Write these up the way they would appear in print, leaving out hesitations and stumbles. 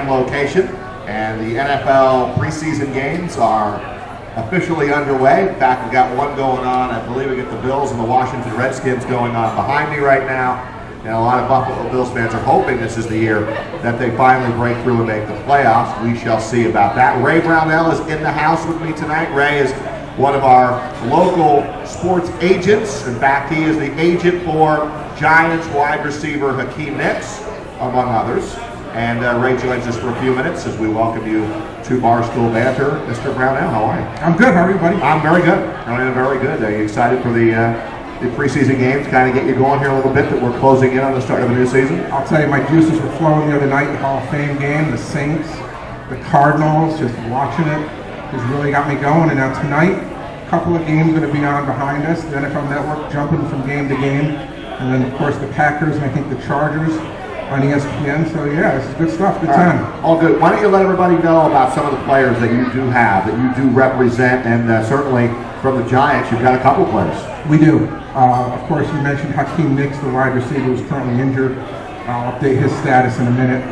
location, and the NFL preseason games are officially underway. In fact, we've got one going on. I believe we get the Bills and the Washington Redskins going on behind me right now. And a lot of Buffalo Bills fans are hoping this is the year that they finally break through and make the playoffs. We shall see about that. Ray Brownell is in the house with me tonight. Ray is one of our local sports agents. In fact, he is the agent for Giants wide receiver Hakeem Nicks, among others. And Ray joins us for a few minutes as we welcome you to Barstool Banter. Mr. Brownell, how are you? I'm good. How are you, buddy? I'm very good. I'm very good. Are you excited for the preseason games? Kind of get you going here a little bit that we're closing in on the start of a new season? I'll tell you, my juices were flowing the other night. The Hall of Fame game, the Saints, the Cardinals, just watching it has really got me going. And now tonight, a couple of games going to be on behind us. The NFL Network jumping from game to game. And then, of course, the Packers and I think the Chargers on ESPN. So, yeah, this is good stuff. Good time. All good. Why don't you let everybody know about some of the players that you do have, that you do represent, and certainly from the Giants, you've got a couple players. We do. Of course, you mentioned Hakeem Nicks, the wide receiver, who's currently injured. I'll update his status in a minute.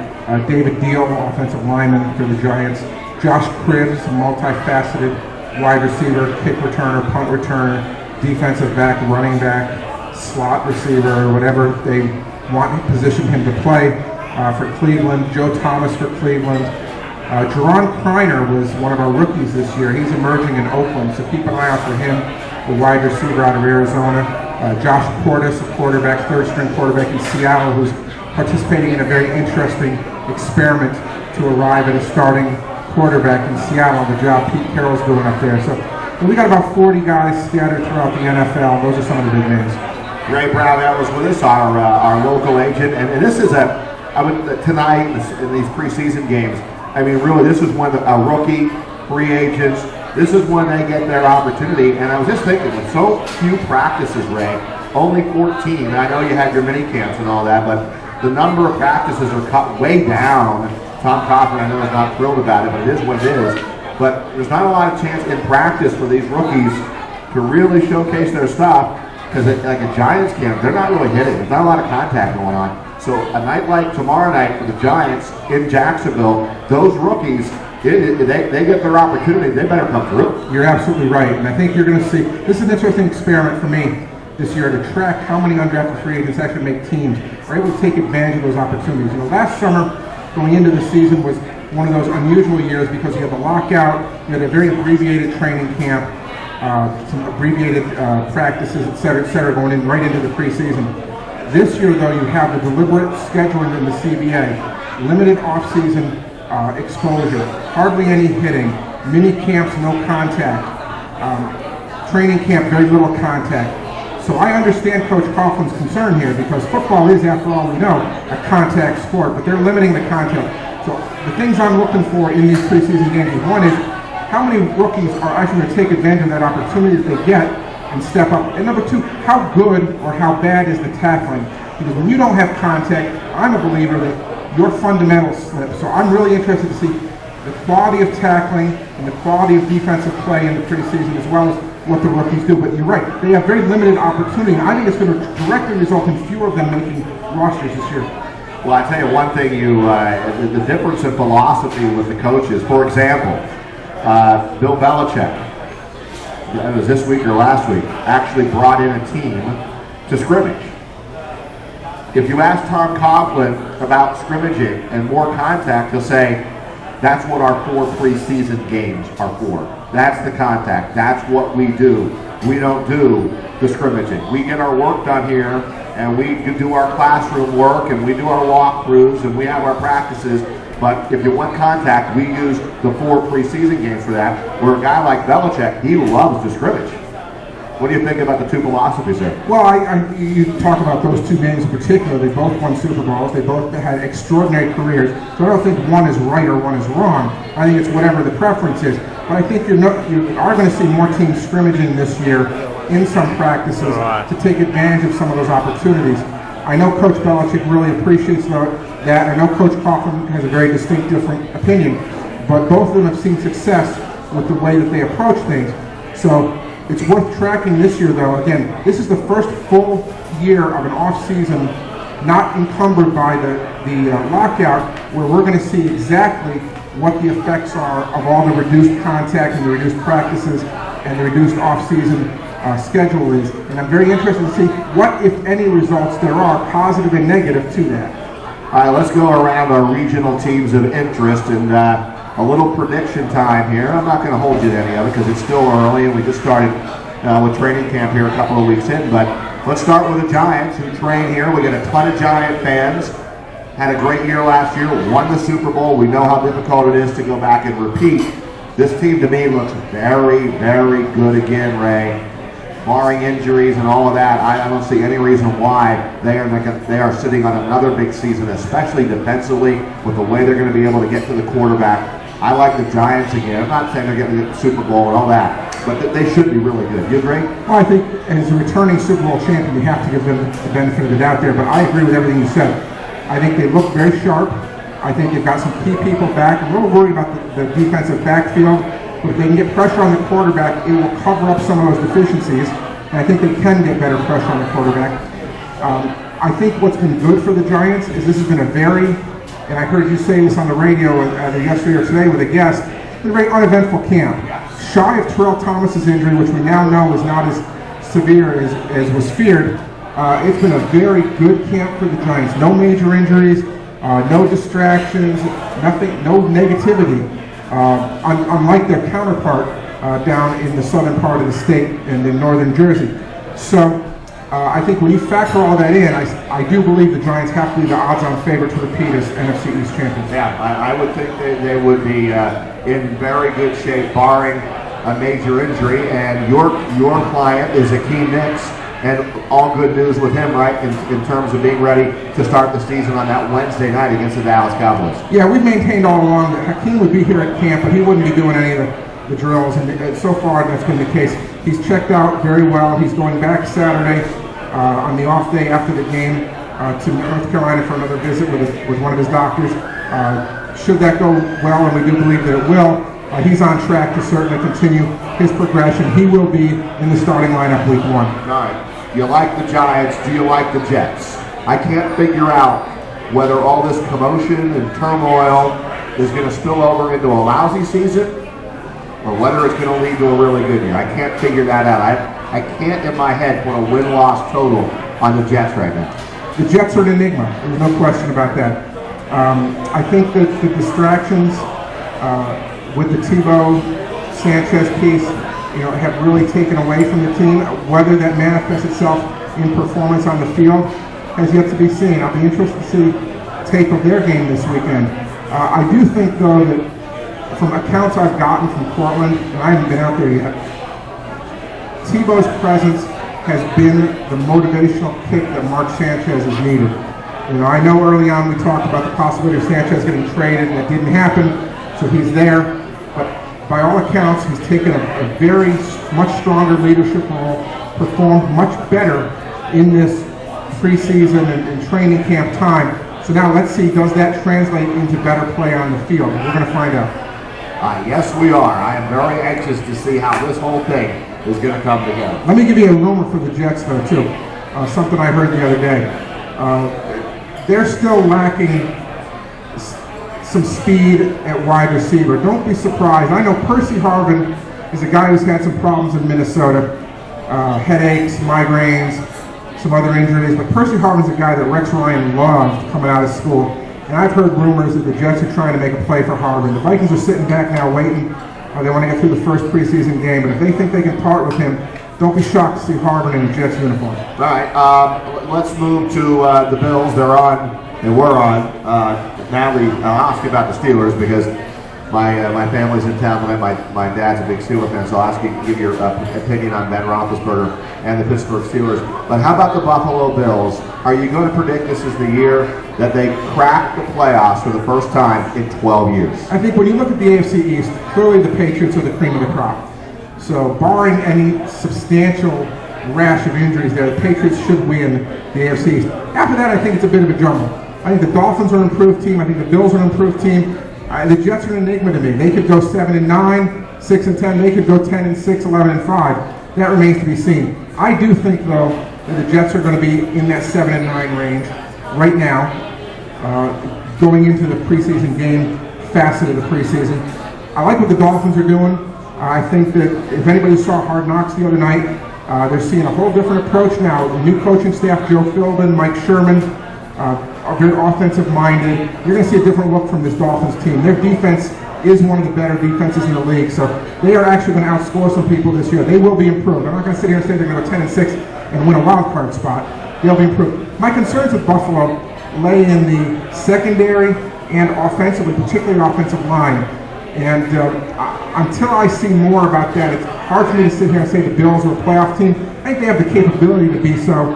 David Deal, offensive lineman for the Giants. Josh Cribbs, multifaceted wide receiver, kick returner, punt returner, defensive back, running back, slot receiver, whatever they want to position him to play for Cleveland. Joe Thomas for Cleveland. Jerron Kreiner was one of our rookies this year. He's emerging in Oakland, so keep an eye out for him, the wide receiver out of Arizona. Josh Portis, a quarterback, third-string quarterback in Seattle, who's participating in a very interesting experiment to arrive at a starting quarterback in Seattle, the job Pete Carroll's doing up there. So we got about 40 guys scattered throughout the NFL. Those are some of the big names. Ray Brownell was with us, our local agent, and this is tonight in these preseason games. I mean, really, this is when a rookie, free agents, this is when they get their opportunity. And I was just thinking, with so few practices, Ray, only 14. I know you had your mini camps and all that, but the number of practices are cut way down. Tom Coughlin, I know, is not thrilled about it, but it is what it is. But there's not a lot of chance in practice for these rookies to really showcase their stuff, because like a Giants camp, they're not really hitting. There's not a lot of contact going on. So a night like tomorrow night for the Giants in Jacksonville, those rookies, they get their opportunity. They better come through. You're absolutely right. And I think you're going to see, this is an interesting experiment for me this year to track how many undrafted free agents actually make teams, are able to take advantage of those opportunities. You know, last summer, going into the season, was one of those unusual years because you had the lockout, you had a very abbreviated training camp, some abbreviated practices, et cetera, going in right into the preseason. This year, though, you have the deliberate scheduling in the CBA, limited off-season exposure, hardly any hitting, mini camps, no contact, training camp, very little contact. So I understand Coach Coughlin's concern here, because football is, after all we know, a contact sport, but they're limiting the contact. So the things I'm looking for in these preseason games is, one is, how many rookies are actually going to take advantage of that opportunity that they get and step up? And number two, how good or how bad is the tackling? Because when you don't have contact, I'm a believer that your fundamentals slip. So I'm really interested to see the quality of tackling and the quality of defensive play in the preseason, as well as what the rookies do. But you're right, they have very limited opportunity, and I think it's going to directly result in fewer of them making rosters this year. Well, I tell you one thing, the difference in philosophy with the coaches. For example, Bill Belichick, it was this week or last week, actually brought in a team to scrimmage. If you ask Tom Coughlin about scrimmaging and more contact, he'll say, that's what our 4 preseason games are for. That's the contact. That's what we do. We don't do the scrimmaging. We get our work done here, and we do our classroom work, and we do our walkthroughs, and we have our practices. But if you want contact, we use the 4 preseason games for that. Where a guy like Belichick, he loves to scrimmage. What do you think about the two philosophies there? Well, you talk about those two names in particular. They both won Super Bowls. They both had extraordinary careers. So I don't think one is right or one is wrong. I think it's whatever the preference is. But I think you are going to see more teams scrimmaging this year in some practices to take advantage of some of those opportunities. I know Coach Belichick really appreciates that. I know Coach Coughlin has a very distinct different opinion. But both of them have seen success with the way that they approach things. So it's worth tracking this year, though. Again, this is the first full year of an off-season not encumbered by the lockout. where we're going to see exactly what the effects are of all the reduced contact and the reduced practices and the reduced off-season schedule is. And I'm very interested to see what, if any, results there are, positive and negative, to that. All right, let's go around our regional teams of interest and a little prediction time here. I'm not going to hold you to any of it because it's still early and we just started with training camp here a couple of weeks in. But let's start with the Giants who train here. We got a ton of Giant fans. Had a great year last year, won the Super Bowl. We know how difficult it is to go back and repeat. This team to me looks very, very good again, Ray. Barring injuries and all of that, I don't see any reason why they are sitting on another big season, especially defensively, with the way they're going to be able to get to the quarterback. I like the Giants again. I'm not saying they're getting the Super Bowl and all that, but they should be really good. You agree? Well, I think as a returning Super Bowl champion, you have to give them the benefit of the doubt there, but I agree with everything you said. I think they look very sharp. I think they've got some key people back. I'm a little worried about the defensive backfield, but if they can get pressure on the quarterback, it will cover up some of those deficiencies, and I think they can get better pressure on the quarterback. I think what's been good for the Giants is this has been a very, and I heard you say this on the radio either yesterday or today with a guest, it's been a very uneventful camp. Shy of Terrell Thomas's injury, which we now know is not as severe as was feared, it's been a very good camp for the Giants. No major injuries, no distractions, nothing, no negativity, unlike their counterpart down in the southern part of the state and in northern Jersey. So I think when you factor all that in, I do believe the Giants have to be the odds-on favorite to repeat as NFC East champions. Yeah, I would think they would be in very good shape, barring a major injury. And your client is Akeem Nicks, and all good news with him, right, in terms of being ready to start the season on that Wednesday night against the Dallas Cowboys. Yeah, we've maintained all along that Hakeem would be here at camp, but he wouldn't be doing any of the drills, and so far that's been the case. He's checked out very well. He's going back Saturday on the off day after the game to North Carolina for another visit with one of his doctors. Should that go well, and we do believe that it will, he's on track to certainly continue his progression. He will be in the starting lineup week 1. All right. You like the Giants. Do you like the Jets? I can't figure out whether all this commotion and turmoil is going to spill over into a lousy season or whether it's going to lead to a really good year. I can't figure that out. I can't in my head put a win-loss total on the Jets right now. The Jets are an enigma. There's no question about that. I think that the distractions with the Tebow Sanchez piece, have really taken away from the team. Whether that manifests itself in performance on the field has yet to be seen. I'll be interested to see tape of their game this weekend. I do think, though, that from accounts I've gotten from Portland, and I haven't been out there yet, Tebow's presence has been the motivational kick that Mark Sanchez has needed. I know early on we talked about the possibility of Sanchez getting traded, and that didn't happen, so he's there. But by all accounts, he's taken a very much stronger leadership role, performed much better in this preseason and training camp time. So now let's see, does that translate into better play on the field? We're going to find out. Yes, we are. I am very anxious to see how this whole thing is going to come together. Let me give you a rumor for the Jets, though, too. Something I heard the other day. They're still lacking some speed at wide receiver. Don't be surprised. I know Percy Harvin is a guy who's had some problems in Minnesota. Headaches, migraines, some other injuries. But Percy Harvin's a guy that Rex Ryan loved coming out of school. And I've heard rumors that the Jets are trying to make a play for Harvin. The Vikings are sitting back now waiting. They want to get through the first preseason game. But if they think they can part with him, don't be shocked to see Harvin in a Jets uniform. All right, let's move to the Bills. They're on, and we're on. Natalie, I'll ask you about the Steelers because my family's in town tonight. My dad's a big Steelers fan, so I'll ask you to give your opinion on Ben Roethlisberger and the Pittsburgh Steelers. But how about the Buffalo Bills? Are you going to predict this is the year that they crack the playoffs for the first time in 12 years? I think when you look at the AFC East, clearly the Patriots are the cream of the crop. So barring any substantial rash of injuries there, the Patriots should win the AFC East. After that, I think it's a bit of a jumble. I think the Dolphins are an improved team. I think the Bills are an improved team. The Jets are an enigma to me. They could go 7-9, 6-10. They could go 10-6, 11-5. That remains to be seen. I do think, though, that the Jets are going to be in that 7-9 range right now. going into the preseason game facet of the preseason. I like what the Dolphins are doing. I think that if anybody saw Hard Knocks the other night, they're seeing a whole different approach now. The new coaching staff, Joe Philbin, Mike Sherman, are very offensive-minded. You're going to see a different look from this Dolphins team. Their defense is one of the better defenses in the league, so they are actually going to outscore some people this year. They will be improved. I'm not going to sit here and say they're going to go 10-6 and win a wild card spot. They'll be improved. My concerns with Buffalo lay in the secondary and offensively, particularly offensive line. And until I see more about that, it's hard for me to sit here and say the Bills are a playoff team. I think they have the capability to be so.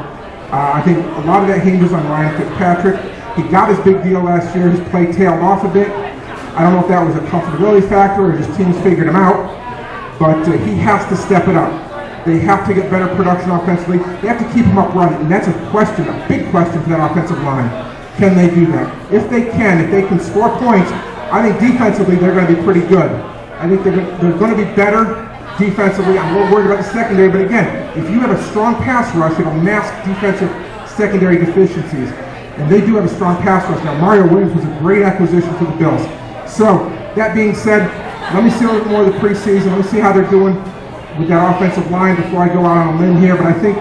I think a lot of that hinges on Ryan Fitzpatrick. He got his big deal last year. His play tailed off a bit. I don't know if that was a comfortability factor or just teams figured him out, but he has to step it up. They have to get better production offensively. They have to keep him upright, and that's a question, a big question for that offensive line. Can they do that? If they can score points, I think defensively they're going to be pretty good. I think they're going to be better defensively. I'm a little worried about the secondary, but again, if you have a strong pass rush, it'll mask defensive secondary deficiencies. And they do have a strong pass rush. Now, Mario Williams was a great acquisition for the Bills. So, that being said, let me see a little more of the preseason. Let me see how they're doing with that offensive line before I go out on a limb here. But I think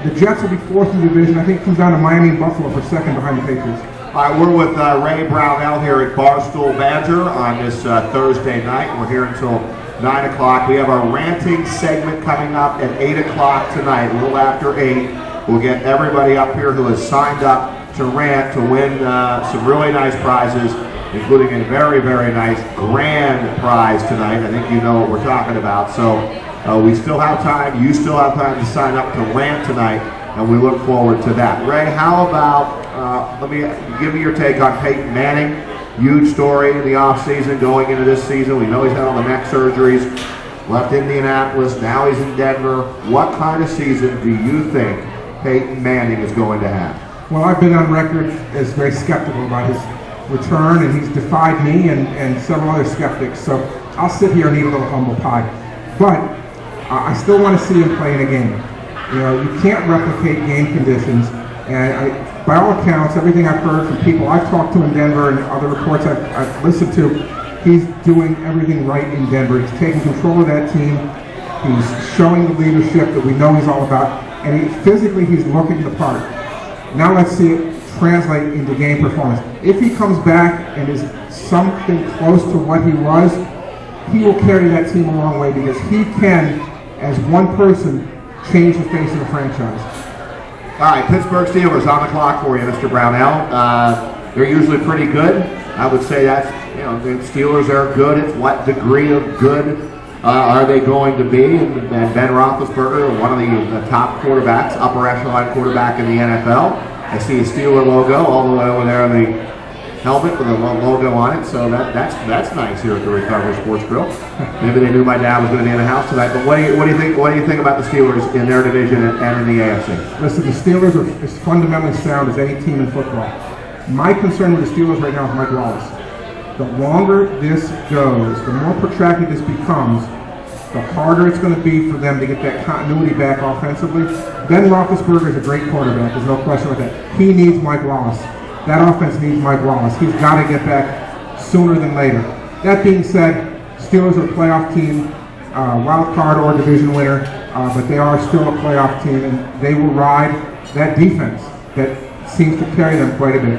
the Jets will be fourth in the division. I think it comes down to Miami and Buffalo for second behind the Patriots. All right, we're with Ray Brownell here at Barstool Banter on this Thursday night. We're here until 9 o'clock. We have our ranting segment coming up at 8 o'clock tonight, a little after 8. We'll get everybody up here who has signed up to rant to win some really nice prizes, including a very, very nice grand prize tonight. I think you know what we're talking about. So we still have time. You still have time to sign up to rant tonight, and we look forward to that. Ray, how about, give me your take on Peyton Manning. Huge story in the offseason going into this season. We know he's had all the neck surgeries, left Indianapolis, now he's in Denver. What kind of season do you think Peyton Manning is going to have? Well, I've been on record as very skeptical about his return, and he's defied me and several other skeptics. So I'll sit here and eat a little humble pie. But I still want to see him play in a game. You know, you can't replicate game conditions. And by all accounts, everything I've heard from people I've talked to in Denver and other reports I've listened to, he's doing everything right in Denver. He's taking control of that team. He's showing the leadership that we know he's all about. And physically, he's looking the part. Now let's see it translate into game performance. If he comes back and is something close to what he was, he will carry that team a long way because he can, as one person, change the face of the franchise. All right, Pittsburgh Steelers on the clock for you, Mr. Brownell. They're usually pretty good. I would say that's, you know, the Steelers are good. It's what degree of good are they going to be? And Ben Roethlisberger, one of the top quarterbacks, upper echelon quarterback in the NFL. I see a Steeler logo all the way over there on the helmet with a logo on it, so that's nice here at the Recovery Sports Grill. Maybe they knew my dad was going to be in the house tonight. But what do you think? What do you think about the Steelers in their division and in the AFC? Listen, the Steelers are as fundamentally sound as any team in football. My concern with the Steelers right now is Mike Wallace. The longer this goes, the more protracted this becomes, the harder it's going to be for them to get that continuity back offensively. Ben Roethlisberger is a great quarterback. There's no question about that. He needs Mike Wallace. That offense needs Mike Wallace. He's got to get back sooner than later. That being said, Steelers are a playoff team, wild card or division winner, but they are still a playoff team, and they will ride that defense that seems to carry them quite a bit.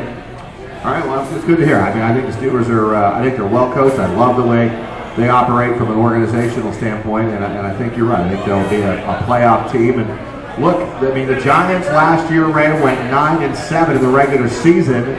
All right, well, it's good to hear. I mean, I think the Steelers are, I think they're well coached. I love the way they operate from an organizational standpoint, and I think you're right. I think they'll be a playoff team. And look, I mean, the Giants last year, Ray, went 9-7 in the regular season.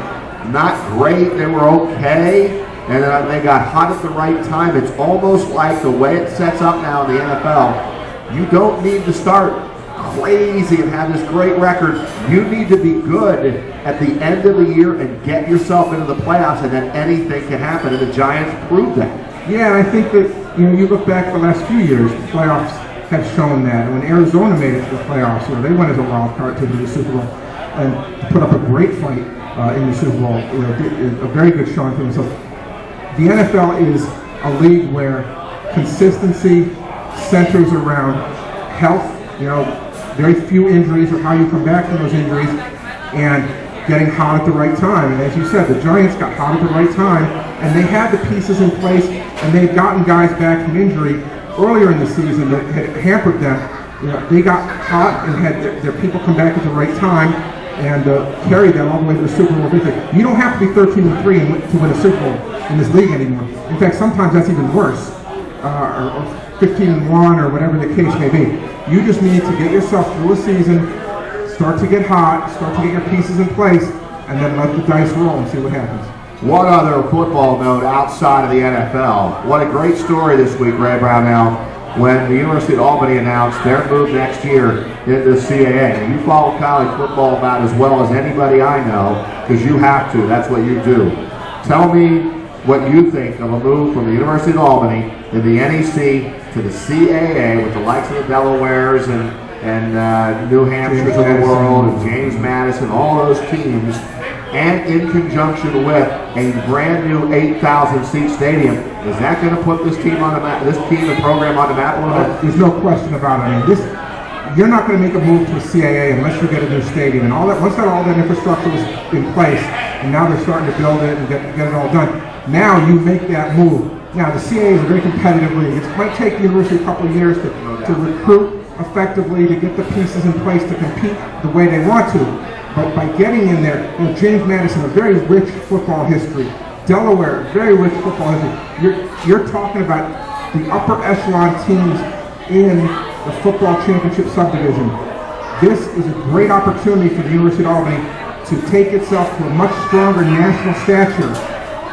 Not great. They were okay. And then they got hot at the right time. It's almost like the way it sets up now in the NFL, you don't need to start crazy and have this great record. You need to be good at the end of the year and get yourself into the playoffs, and then anything can happen. And the Giants proved that. Yeah, I think that, you know, you look back the last few years, the playoffs have shown that. When Arizona made it to the playoffs, you know, they went as a wild card to the Super Bowl and put up a great fight in the Super Bowl. You know, a very good showing for themselves. The NFL is a league where consistency centers around health, you know, very few injuries or how you come back from those injuries, and getting hot at the right time. And as you said, the Giants got hot at the right time, and they had the pieces in place, and they've gotten guys back from injury earlier in the season that had hampered them. They got hot and had their people come back at the right time and carry them all the way to the Super Bowl victory. You don't have to be 13-3 to win a Super Bowl in this league anymore. In fact, sometimes that's even worse, or 15-1 or whatever the case may be. You just need to get yourself through a season, start to get hot, start to get your pieces in place, and then let the dice roll and see what happens. One other football note outside of the NFL. What a great story this week, Ray Brownell, when the University of Albany announced their move next year into the CAA. And you follow college football about as well as anybody I know, because you have to. That's what you do. Tell me what you think of a move from the University of Albany in the NEC to the CAA with the likes of the Delawares and New Hampshire's of the world and James Madison, all those teams, and in conjunction with a brand new 8,000 seat stadium. Is that going to put this team on the map, this team and program on the map a little bit? There's no question about it. I mean, you're not going to make a move to a CAA unless you get a new stadium. And all that, once all that infrastructure was in place, and now they're starting to build it and get it all done, now you make that move. Now, the CAA is a very competitive league. It might take the university a couple of years to recruit effectively, to get the pieces in place to compete the way they want to. But by getting in there, James Madison, a very rich football history. Delaware, very rich football history. You're talking about the upper echelon teams in the football championship subdivision. This is a great opportunity for the University of Albany to take itself to a much stronger national stature.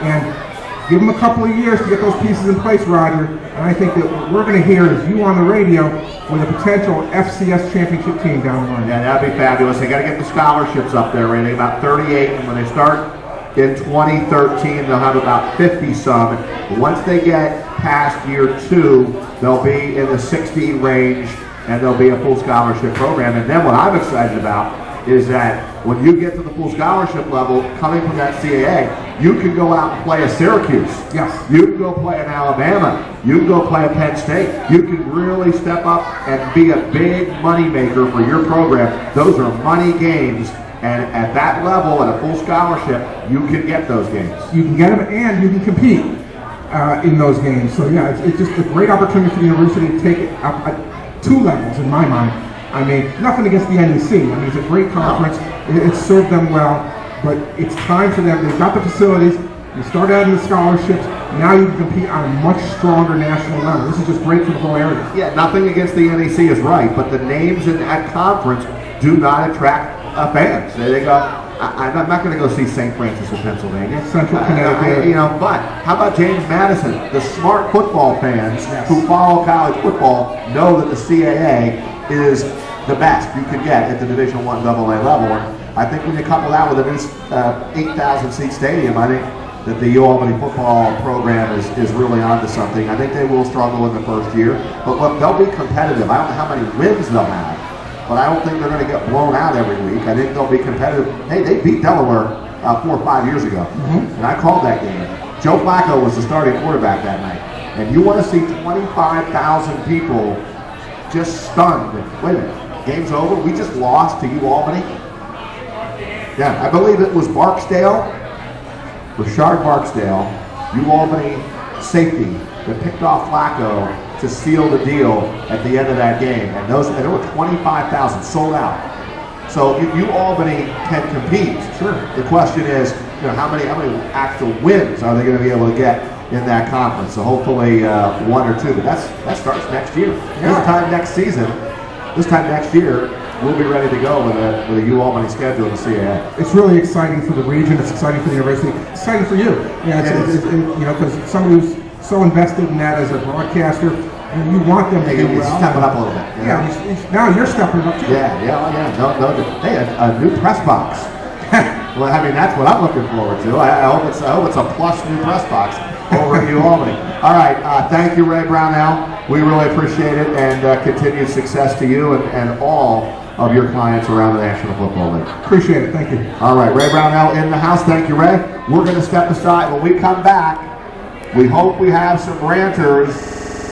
And give them a couple of years to get those pieces in place, Roger. And I think that what we're going to hear is you on the radio with a potential FCS championship team down the line. Yeah, that'd be fabulous. They got to get the scholarships up there, Randy. About 38, and when they start in 2013, they'll have about 50 some. Once they get past year 2, they'll be in the 60 range, and there'll be a full scholarship program. And then what I'm excited about is that when you get to the full scholarship level, coming from that CAA, you can go out and play a Syracuse. Yes. You can go play an Alabama. You can go play a Penn State. You can really step up and be a big money maker for your program. Those are money games, and at that level, at a full scholarship, you can get those games. You can get them, and you can compete in those games. So yeah, it's just a great opportunity for the university to take it up at 2 levels in my mind. I mean, nothing against the NEC. I mean, it's a great conference. It's served them well, but it's time for them. They've got the facilities. You start adding the scholarships. Now you can compete on a much stronger national level. This is just great for the whole area. Yeah, nothing against the NEC is right, but the names in that conference do not attract fans. They go, I'm not going to go see St. Francis of Pennsylvania. Central Connecticut. But how about James Madison? The smart football fans who follow college football know that the CAA is the best you could get at the Division I AA level. And I think when you couple that with a new 8,000 seat stadium, I think that the U Albany football program is really onto something. I think they will struggle in the first year, but look, they'll be competitive. I don't know how many wins they'll have, but I don't think they're going to get blown out every week. I think they'll be competitive. Hey, they beat Delaware 4 or 5 years ago, and I called that game. Joe Flacco was the starting quarterback that night, and you want to see 25,000 people just stunned. Wait a minute, game's over? We just lost to U Albany? Yeah, I believe it was Barksdale, Rashard Barksdale, U Albany safety, that picked off Flacco to seal the deal at the end of that game. And there were 25,000 sold out. So U Albany can compete. Sure. The question is, how many actual wins are they going to be able to get in that conference? So hopefully 1 or 2. But that starts next year. This time next year, we'll be ready to go with a U Albany schedule in the CAA. It's really exciting for the region. It's exciting for the university. It's exciting for you. Yeah, because somebody who's so invested in that as a broadcaster, and you want them to do well. Step it up a little bit. Yeah, now you're stepping up too. Yeah. No. Hey, a new press box. Well, I mean, that's what I'm looking forward to. I hope it's a plus new press box over at U Albany. All right, thank you, Ray Brownell. We really appreciate it, and continued success to you and all of your clients around the National Football League. Appreciate it. Thank you. All right, Ray Brownell in the house. Thank you, Ray. We're going to step aside. When we come back, we hope we have some ranters